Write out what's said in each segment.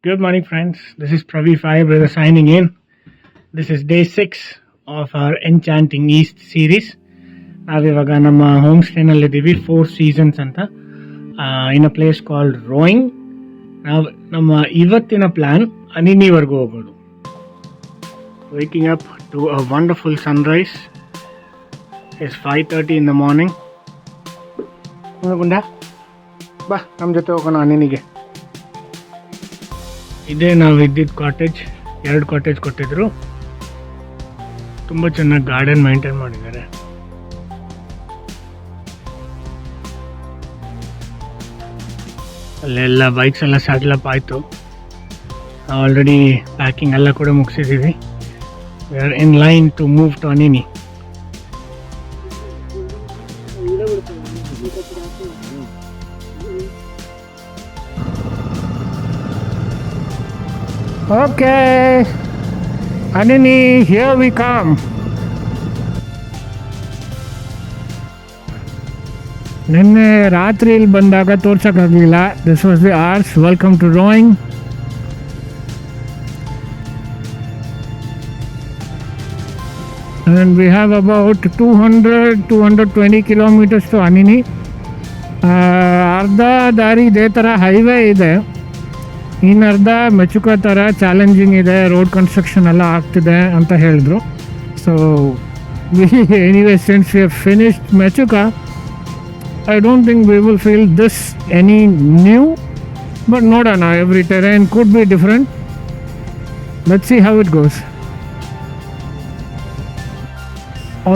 Good morning, friends. This is Pravi Five Brother signing in. This is day 6 of our Enchanting East series. ನಾವಿವಾಗ ನಮ್ಮ home ಸ್ಟೇನಲ್ಲಿದ್ದೀವಿ 4 seasons ಅಂತ ಇನ್ a place called rowing. ನಮ್ಮ ಇವತ್ತಿನ plan ಅನಿನಿವರೆಗೂ ಹೋಗೋದು. Waking up to a wonderful sunrise. It's 5:30 in the morning. ಗುಂಡ ಬಾ ನಮ್ಮ ಜೊತೆ ಹೋಗೋಣ ಅನಿನಿಗೆ. ಇದೇ ನಾವು ಇದ್ದಿದ್ದು ಕಾಟೇಜ್. 2 ಕಾಟೇಜ್ ಕೊಟ್ಟಿದ್ರು. ತುಂಬ ಚೆನ್ನಾಗಿ ಗಾರ್ಡನ್ ಮೇಂಟೈನ್ ಮಾಡಿದ್ದಾರೆ. ಅಲ್ಲೆಲ್ಲ ಬೈಕ್ಸ್ ಎಲ್ಲ ಸ್ಯಾಟಲ್ ಅಪ್ ಆಯಿತು. ಆಲ್ರೆಡಿ ಪ್ಯಾಕಿಂಗ್ ಎಲ್ಲ ಕೂಡ ಮುಗಿಸಿದ್ದೀವಿ. We are in line to move to Anini. Okay, Anini, here we come. ನಿನ್ನೆ ರಾತ್ರಿ ಇಲ್ಲಿ ಬಂದಾಗ ತೋರ್ಸೋಕ್ಕಾಗಲಿಲ್ಲ. ದಿಸ್ ವಾಸ್ ದಿ ಆರ್ಸ್. Welcome to Roing. And we have about 220 kilometers to Anini. ಅರ್ಧ ದಾರಿ ಇದೇ ಥರ ಹೈವೇ ಇದೆ, ಇನ್ನು ಅರ್ಧ ಮೆಚುಕಾ ಥರ ಚಾಲೆಂಜಿಂಗ್ ಇದೆ, ರೋಡ್ ಕನ್ಸ್ಟ್ರಕ್ಷನ್ ಎಲ್ಲ ಆಗ್ತಿದೆ ಅಂತ ಹೇಳಿದ್ರು. So anyway since we have finished Mechuka, I don't think we will feel this any new, but ನೋಡೋಣ. Every terrain could be different. Let's see how it goes.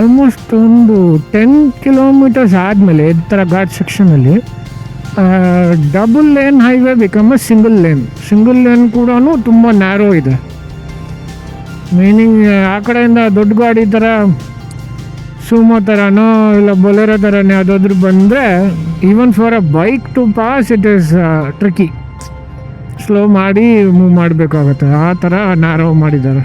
Almost ಒಂದು 10 kilometers ಆದಮೇಲೆ ಈ ಥರ ಘಾಟ್ ಸೆಕ್ಷನಲ್ಲಿ double lane highway become a single lane ಕೂಡ ತುಂಬ narrow ಇದೆ. Meaning ಆ ಕಡೆಯಿಂದ ದೊಡ್ಡ ಗಾಡಿ ಥರ ಸುಮೋ ಥರನೋ ಇಲ್ಲ ಬೊಲೆರೋ ಥರನೇ ಯಾವುದಾದ್ರೂ ಬಂದರೆ even for a bike to pass it is tricky. Slow ಮಾಡಿ ಮೂವ್ ಮಾಡಬೇಕಾಗತ್ತೆ, ಆ ಥರ ನ್ಯಾರೋ ಮಾಡಿದ್ದಾರೆ.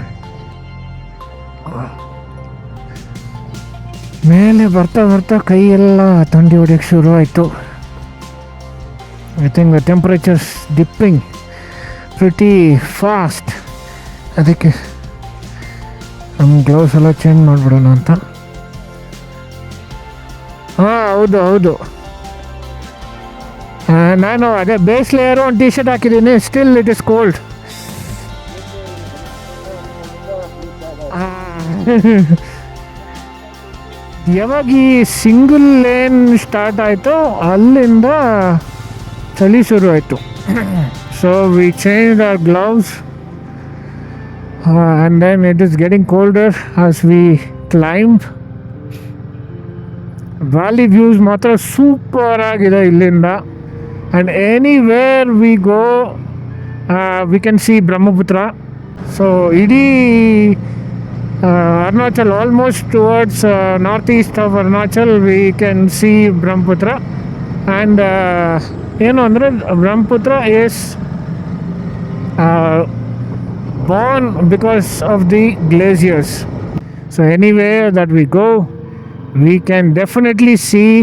ಮೇಲೆ ಬರ್ತಾ ಬರ್ತಾ ಕೈಯೆಲ್ಲ ಥಂಡಿ ಹೊಡೆಯೋಕ್ಕೆ ಶುರು ಆಯಿತು. I think the temperature's dipping pretty fast. ಅದಕ್ಕೆ ನಮ್ಮ ಗ್ಲೌಸ್ ಎಲ್ಲ ಚೇಂಜ್ ಮಾಡಿಬಿಡೋಣ ಅಂತ. ಹೌದು. ನಾನು ಅದೇ ಬೇಸ್ ಲೇಯರು ಒಂದು ಟಿ ಶರ್ಟ್ ಹಾಕಿದ್ದೀನಿ. Still it is cold. ಯಾವಾಗ ಈ ಸಿಂಗಲ್ ಲೇನ್ ಸ್ಟಾರ್ಟ್ ಆಯಿತು ಅಲ್ಲಿಂದ ಚಳಿ ಶುರು ಆಯಿತು. So we change our gloves and then it is getting colder as we climb. Valley views ಮಾತ್ರ ಸೂಪರ್ ಆಗಿದೆ ಇಲ್ಲಿಂದ. And anywhere we go we can see Brahmaputra. So ಇಡೀ Arunachal, almost towards northeast of Arunachal, we can see Brahmaputra. And ಏನು ಅಂದರೆ Brahmaputra is born because of the glaciers. So anywhere that we go, we can definitely see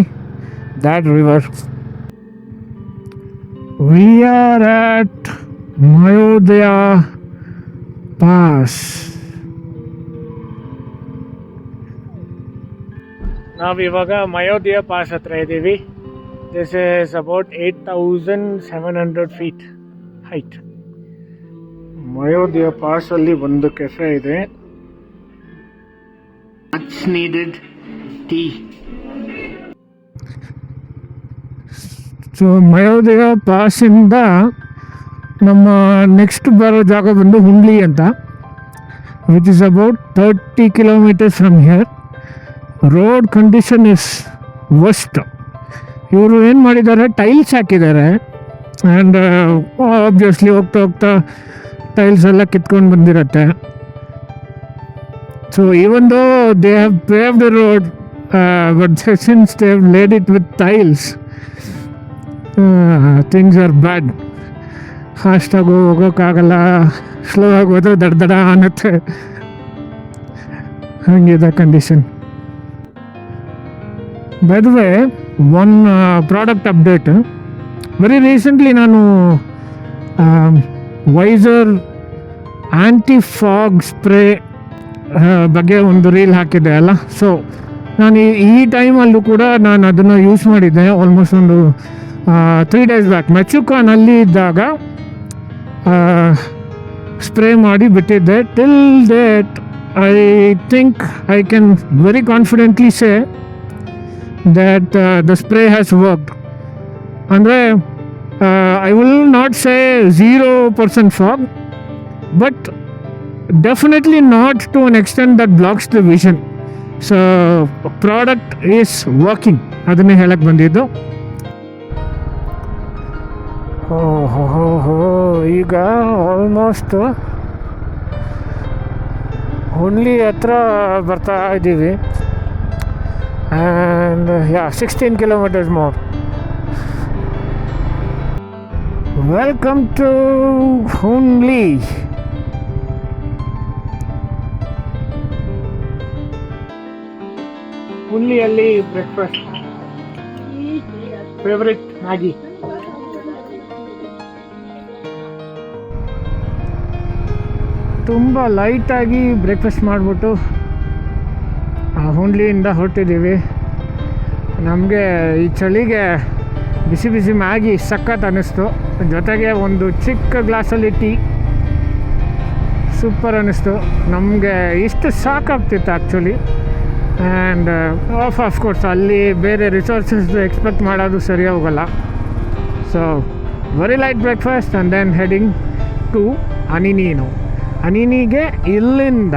that river. We are at Mayodaya Pass. ನಾವಿವಾಗ ಮಯೋದಿಯ pass ಹತ್ರ ಇದ್ದೀವಿ. This is about 8,700 feet height. Mayodia ಪಾಸಲ್ಲಿ ಒಂದು cafe ಇದೆ. Much needed tea. So Mayodia ಪಾಸಿಂದ ನಮ್ಮ next ಬರೋ ಜಾಗ ಬಂದು ಹುಂಡ್ಲಿ ಅಂತ, which is about 30 kilometers from here. Road condition is worst. ಇವರು ಏನು ಮಾಡಿದ್ದಾರೆ, ಟೈಲ್ಸ್ ಹಾಕಿದ್ದಾರೆ. ಆ್ಯಂಡ್ ಆಬ್ವಿಯಸ್ಲಿ ಹೋಗ್ತಾ ಟೈಲ್ಸ್ ಎಲ್ಲ ಕಿತ್ಕೊಂಡು ಬಂದಿರತ್ತೆ. So even though they have paved the road, but since they have laid it with tiles, things are bad. ಫಾಸ್ಟಾಗಿ ಹೋಗೋಕ್ಕಾಗಲ್ಲ, ಸ್ಲೋ ಆಗಿ ಹೋದ್ರೆ ದಡ ಅನ್ನತ್ತೆ. ಹಂಗಿದೆ condition. By the way, one product update. Very recently ನಾನು ವೈಸರ್ ಆ್ಯಂಟಿ ಫಾಗ್ ಸ್ಪ್ರೇ ಬಗ್ಗೆ ಒಂದು ರೀಲ್ ಹಾಕಿದ್ದೆ ಅಲ್ಲ. ಸೊ ನಾನು ಈ ಟೈಮಲ್ಲೂ ಕೂಡ ನಾನು ಅದನ್ನು ಯೂಸ್ ಮಾಡಿದ್ದೆ. ಆಲ್ಮೋಸ್ಟ್ ಒಂದು 3 days ಬ್ಯಾಕ್ ಮೆಚುಕಾನಲ್ಲಿ ಇದ್ದಾಗ ಸ್ಪ್ರೇ ಮಾಡಿ ಬಿಟ್ಟಿದ್ದೆ. Till ದೇಟ್ I think I can very confidently say that the spray has worked. ಅಂದರೆ I will not say 0% fog, but definitely not to an extent that blocks the vision. So product is working, ಅದನ್ನೇ ಹೇಳಕ್ಕೆ ಬಂದಿದ್ದು. ಈಗ almost ಹುನ್ಲಿ ಹತ್ರ ಬರ್ತಾ ಇದ್ದೀವಿ. And 16 kilometers more. Welcome to Hunli. ಹುನ್ಲಿಯಲ್ಲಿ breakfast favourite Maggi. ತುಂಬ ಲೈಟಾಗಿ ಬ್ರೇಕ್ಫಾಸ್ಟ್ ಮಾಡಿಬಿಟ್ಟು ಹುನ್ಲಿಯಿಂದ ಹೊರಟಿದ್ದೀವಿ. ನಮಗೆ ಈ ಚಳಿಗೆ ಬಿಸಿ ಬಿಸಿ ಮ್ಯಾಗಿ ಸಖತ್ ಅನ್ನಿಸ್ತು. ಜೊತೆಗೆ ಒಂದು ಚಿಕ್ಕ ಗ್ಲಾಸಲ್ಲಿ ಟೀ ಸೂಪರ್ ಅನ್ನಿಸ್ತು. ನಮಗೆ ಇಷ್ಟು ಸಾಕಾಗ್ತಿತ್ತು ಆ್ಯಕ್ಚುಲಿ. ಆ್ಯಂಡ್ ಆಫ್ಕೋರ್ಸ್ ಅಲ್ಲಿ ಬೇರೆ ರಿಸೋರ್ಸಸ್ ಎಕ್ಸ್ಪೆಕ್ಟ್ ಮಾಡೋದು ಸರಿ ಹೋಗಲ್ಲ. So very light breakfast and then heading to ಅನಿನೀನು. ಅನಿನಿಗೆ ಇಲ್ಲಿಂದ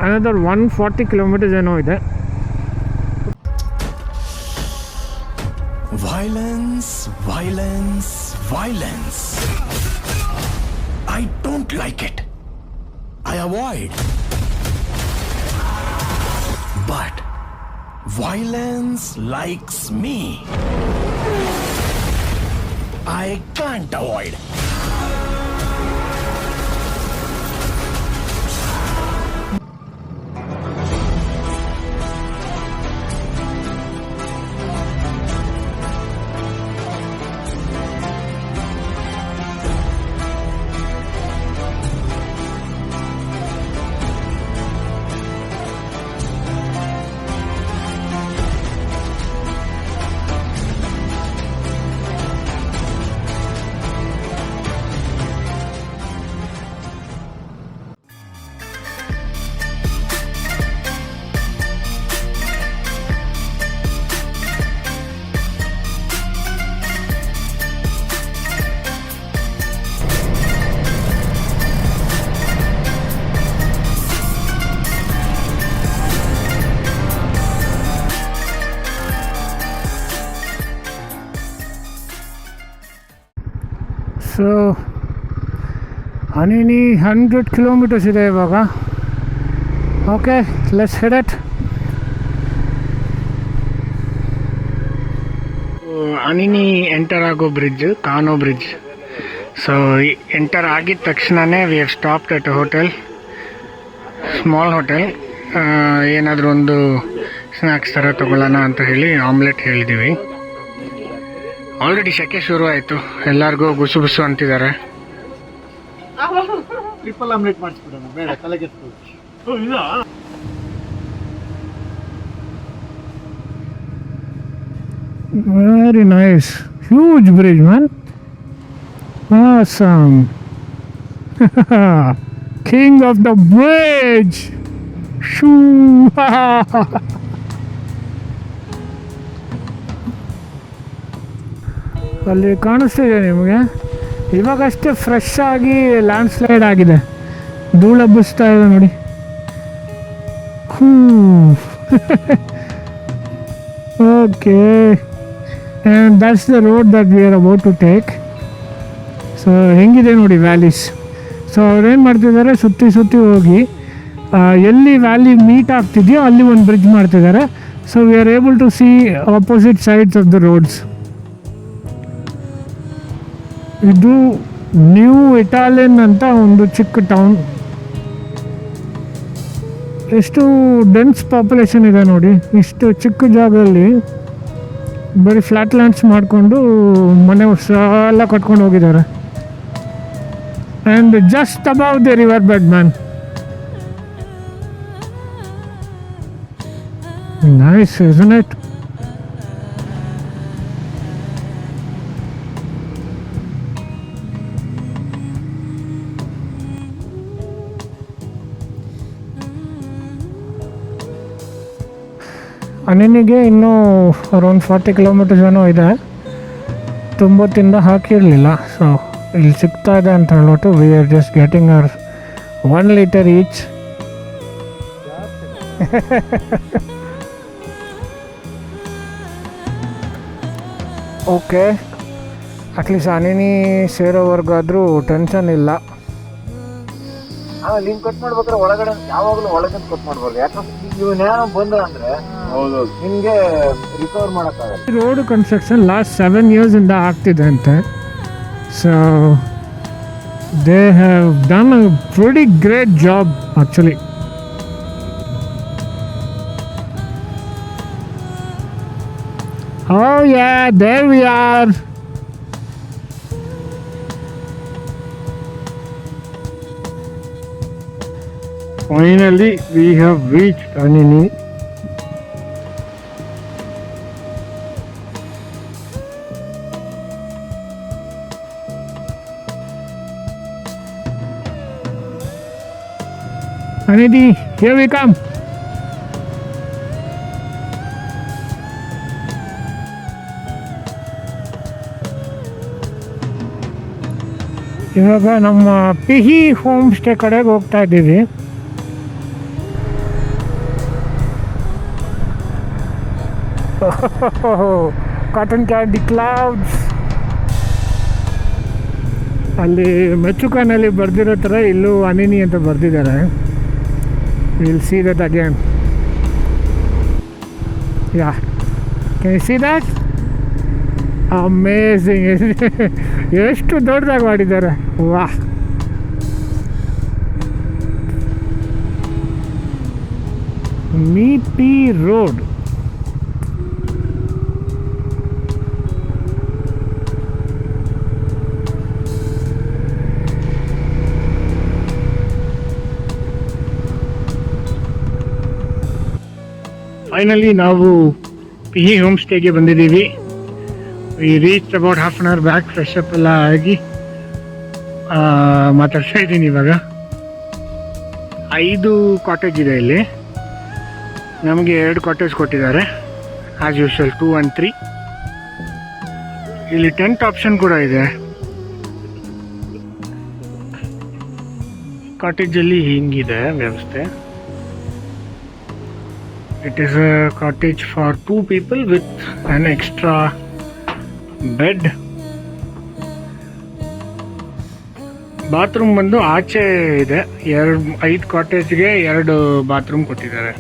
another 140 kilometers ಏನೋ ಇದೆ. Violence, violence, violence. I don't like it. I avoid. But violence likes me. I can't avoid. So Anini 100 kilometers ಇದೆ ಇವಾಗ. Okay, let's head it. Anini enter ಆಗೋ bridge Kano bridge. So enter ಆಗಿದ ತಕ್ಷಣವೇ we have stopped at hotel, small hotel. ಏನಾದರೂ ಒಂದು snacks ಥರ ತೊಗೊಳ್ಳೋಣ ಅಂತ ಹೇಳಿ ಆಮ್ಲೆಟ್ ಹೇಳಿದ್ದೀವಿ. ಆಲ್ರೆಡಿ ಸೆಕೆ ಶುರು ಆಯಿತು, ಎಲ್ಲರಿಗೂ ಗುಸು ಗುಸು ಅಂತಿದ್ದಾರೆ. ಟ್ರಿಪಲ್ ಆಮ್ಲೆಟ್ ಮಾಡಿಸ್ಬಿಡೋಣ, ಬೇಡ ತಲೆಗೆ. Very nice, huge bridge man, awesome. King of the bridge. Shoo. ಅಲ್ಲಿ ಕಾಣಿಸ್ತಿದೆ ನಿಮಗೆ, ಇವಾಗಷ್ಟೇ ಫ್ರೆಶ್ ಆಗಿ ಲ್ಯಾಂಡ್ ಸ್ಲೈಡ್ ಆಗಿದೆ, ಧೂಳು ಹಬ್ಬಿಸ್ತಾ ಇದೆ ನೋಡಿ. Okay, and that's the road that we are about to take. So ಹೆಂಗಿದೆ ನೋಡಿ ವ್ಯಾಲೀಸ್. ಸೊ ಅವ್ರೇನು ಮಾಡ್ತಿದ್ದಾರೆ, ಸುತ್ತಿ ಸುತ್ತಿ ಹೋಗಿ ಎಲ್ಲಿ ವ್ಯಾಲಿ ಮೀಟ್ ಆಗ್ತಿದೆಯೋ ಅಲ್ಲಿ ಒಂದು ಬ್ರಿಡ್ಜ್ ಮಾಡ್ತಿದ್ದಾರೆ. So we are able to see opposite sides of the roads. ಇದು ನ್ಯೂ ಇಟಾಲಿಯನ್ ಅಂತ ಒಂದು ಚಿಕ್ಕ ಟೌನ್. ಎಷ್ಟು ಡೆನ್ಸ್ ಪಾಪ್ಯುಲೇಷನ್ ಇದೆ ನೋಡಿ. ಇಷ್ಟು ಚಿಕ್ಕ ಜಾಗದಲ್ಲಿ ಬರೀ ಫ್ಲ್ಯಾಟ್ ಲ್ಯಾಂಡ್ಸ್ ಮಾಡಿಕೊಂಡು ಮನೆ ಎಲ್ಲ ಕಟ್ಕೊಂಡು ಹೋಗಿದ್ದಾರೆ. and just above the riverbed, man. Nice, isn't it? ಅನಿನಿಗೆ ಇನ್ನೂ ಅರೌಂಡ್ 40 ಕಿಲೋಮೀಟರ್ಸ್ ಏನೋ ಇದೆ. ತುಂಬ ತಿಂದ ಹಾಕಿರಲಿಲ್ಲ, ಸೊ ಇಲ್ಲಿ ಸಿಗ್ತಾ ಇದೆ ಅಂತ ಹೇಳ್ಬಿಟ್ಟು we are just getting our 1 litre each. Okay, at least Anini ಸೇರೋವರೆಗಾದರೂ ಟೆನ್ಷನ್ ಇಲ್ಲ. ಲಿಂಕ್ ಕಟ್ ಮಾಡ್ಬೇಕಾದ್ರೆ ಒಳಗಡೆ ಯಾವಾಗಲೂ ಒಳಗಡೆ ಕಟ್ ಮಾಡ್ಬಾರ್ದು. ಯಾಕಂದ್ರೆ ಇವನ್ಯಾರೋ ಬಂದ ಅಂದ್ರೆ ನಿಮ್ಗೆ ರಿಕವರ್ ಮಾಡಕ್ಕಾಗಲ್ಲ. ರೋಡ್ ಕನ್ಸ್ಟ್ರಕ್ಷನ್ ಲಾಸ್ಟ್ 7 years ಇಂದ ಆಗ್ತಿದೆ ಅಂತೆ. So they have done a very great job actually. Oh yeah, there we are. Finally, we have reached Anini. Anidi, here we come. ಇವಾಗ ನಮ್ಮ ಪಿಹಿ ಹೋಮ್ ಸ್ಟೇ ಕಡೆಗೆ ಹೋಗ್ತಾ ಇದ್ದೀವಿ. Cotton candy clouds. ಅಲ್ಲಿ ಮೆಚುಕಾನಲ್ಲಿ ಬರೆದಿರೋ ಥರ ಇಲ್ಲೂ ಅನಿನಿ ಅಂತ ಬರೆದಿದ್ದಾರೆ. Will see that again. Yeah, can U see that? Amazing. ಎಷ್ಟು ದೊಡ್ಡದಾಗಿ ಮಾಡಿದ್ದಾರೆ, ವಾಹ್. ಮೀಪಿ ರೋಡ್. ಫೈನಲಿ ನಾವು ಪಿಹಿ ಹೋಮ್ ಸ್ಟೇಗೆ ಬಂದಿದ್ದೀವಿ. We reach about half an hour back. Fresh up ಎಲ್ಲ ಆಗಿ ಮಾತಾಡ್ತಾ ಇದ್ದೀನಿ ಇವಾಗ. 5 ಕಾಟೇಜ್ ಇದೆ ಇಲ್ಲಿ. ನಮಗೆ 2 ಕಾಟೇಜ್ ಕೊಟ್ಟಿದ್ದಾರೆ, ಆ್ಯಸ್ ಯೂಶುವಲ್ 2 and 3. ಇಲ್ಲಿ ಟೆಂಟ್ ಆಪ್ಷನ್ ಕೂಡ ಇದೆ. ಕಾಟೇಜಲ್ಲಿ ಹಿಂಗಿದೆ ವ್ಯವಸ್ಥೆ. It is a cottage for 2 people with on extra bed. Bathroom ಬಂದು ಆಚೆ ಇದೆ. 5 ಕಾಟೇಜ್ಗೆ 2 ಬಾತ್ರೂಮ್ ಕೊಟ್ಟಿದ್ದಾರೆ.